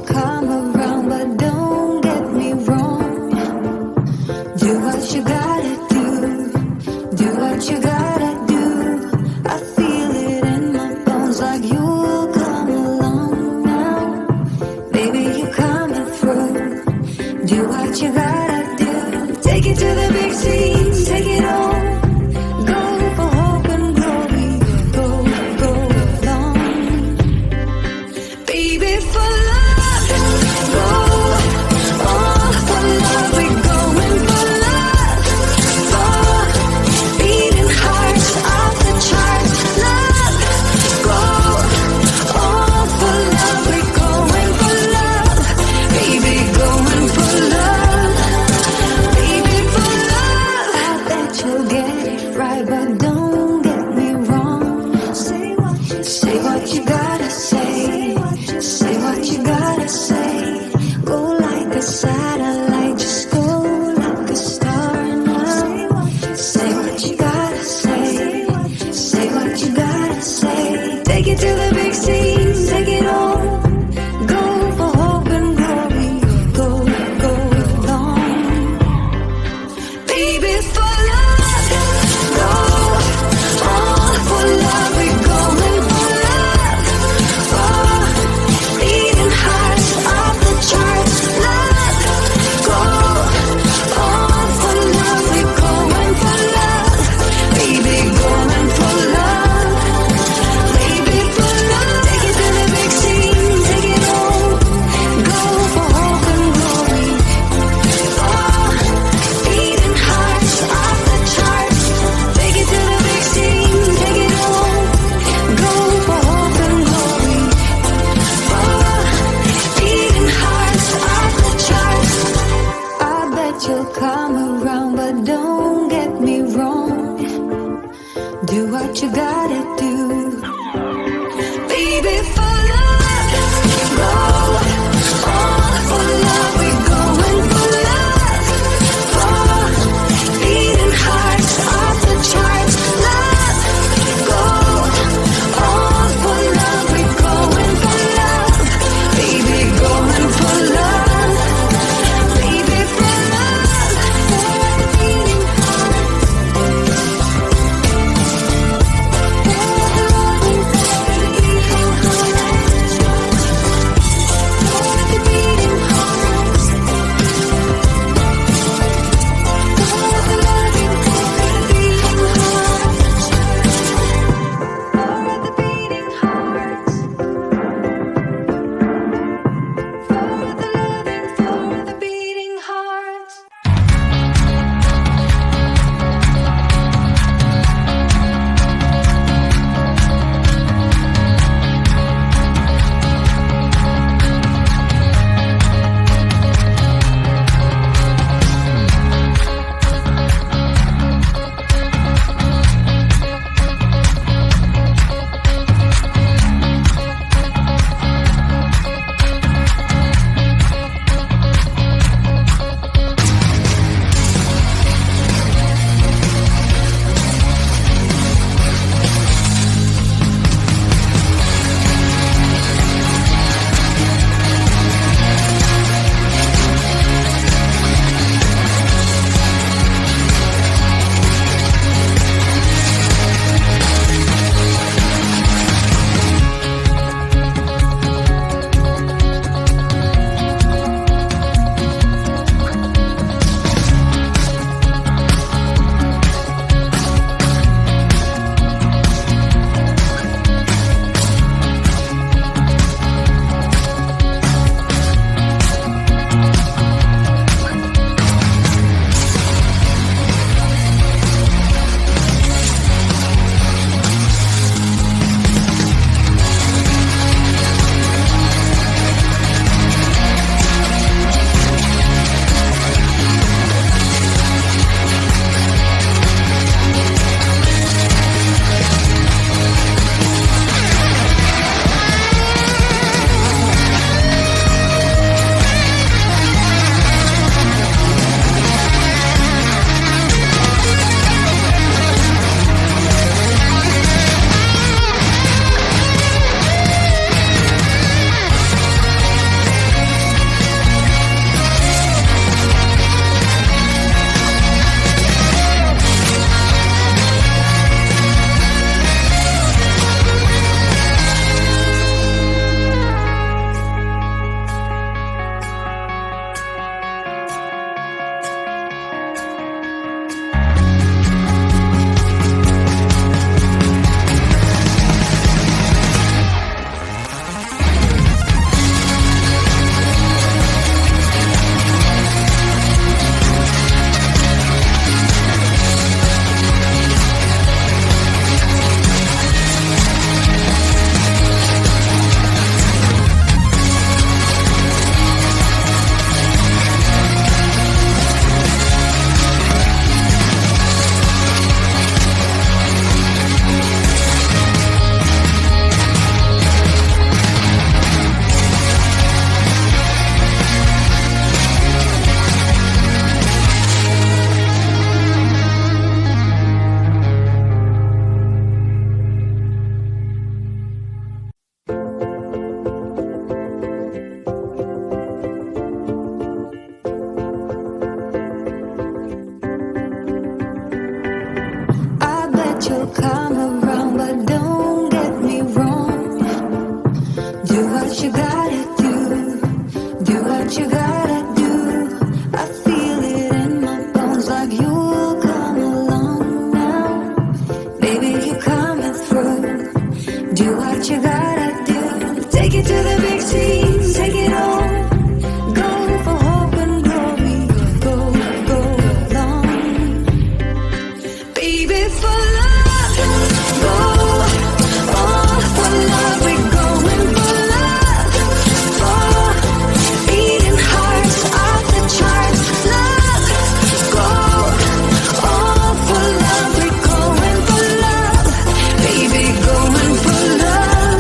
come around, but don't get me wrong. Do what you gotta do. Do what you gotta do. I feel it in my bones like you'll come along now. Baby, you're coming through. Do what you gotta do. Take it to the big scene, take it on. Go for hope and glory. Go long. Baby, for love. what you gotta do. Do what you gotta do. I feel it in my bones like you'll come along now. Baby, you're coming through. Do what you gotta do. Take it to the big scene, take it on. Go for hope and glory. Go, go long. Baby, for love. Go all for love. We're going for love. For beating hearts off the charts. Love. Go all for love. We're going for love. Baby, going for love.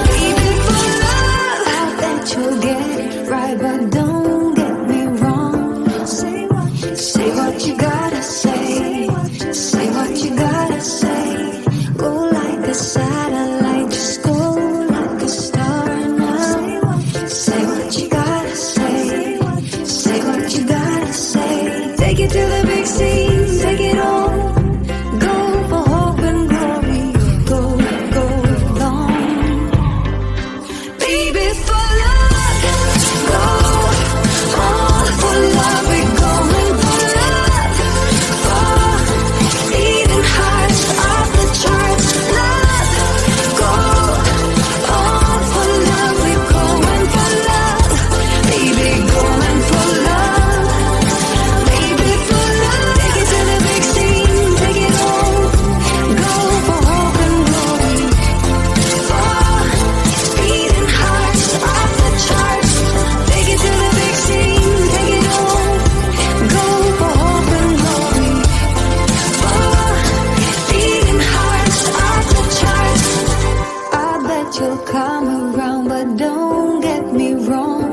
Baby, for love. I bet you'll get it right, but don't get me wrong. Say what you gotta say. Say what you gotta say. Go like a satellite, just go like a star now. Say what you gotta say. Say what you gotta say. Take it to the big scene, take it on. Go for hope and glory. Go, go long. Baby, for love. Go all for love. We're going for love. For beating hearts off the charts. Love. Go all for love. We're going for love. Baby, going for love. Baby, for love. Take it to the big scene, take it on. Go for hope and glory. For beating hearts off the charts. Take it to the big scene, take it on. Go for hope and glory. For beating hearts off the charts. I bet you'll come around, but don't get me wrong.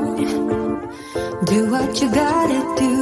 Do what you gotta do.